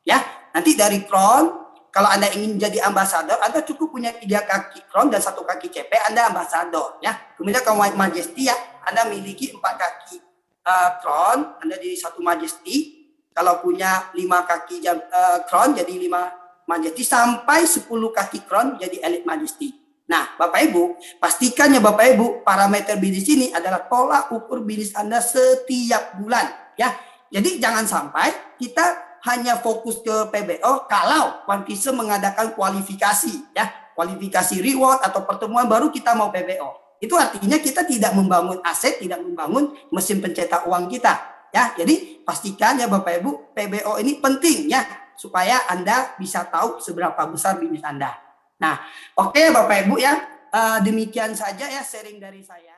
ya. Nanti dari crown, kalau Anda ingin jadi ambasador, Anda cukup punya 3 kaki crown dan 1 kaki CP, Anda ambasador ya. Kemudian kalau White Majesty ya, Anda miliki 4 kaki crown, Anda jadi 1 Majesty. Kalau punya 5 kaki crown jadi 5 Majesty, sampai 10 kaki crown jadi Elite Majesty. Nah, Bapak Ibu, pastikan ya Bapak Ibu, parameter bisnis ini adalah tolak ukur bisnis Anda setiap bulan ya. Jadi jangan sampai kita hanya fokus ke PBO kalau One Piece mengadakan kualifikasi ya, kualifikasi reward atau pertemuan baru kita mau PBO. Itu artinya kita tidak membangun aset, tidak membangun mesin pencetak uang kita ya. Jadi pastikan ya Bapak Ibu, PBO ini penting ya supaya Anda bisa tahu seberapa besar bisnis Anda. Nah, oke Bapak Ibu ya, demikian saja ya sharing dari saya.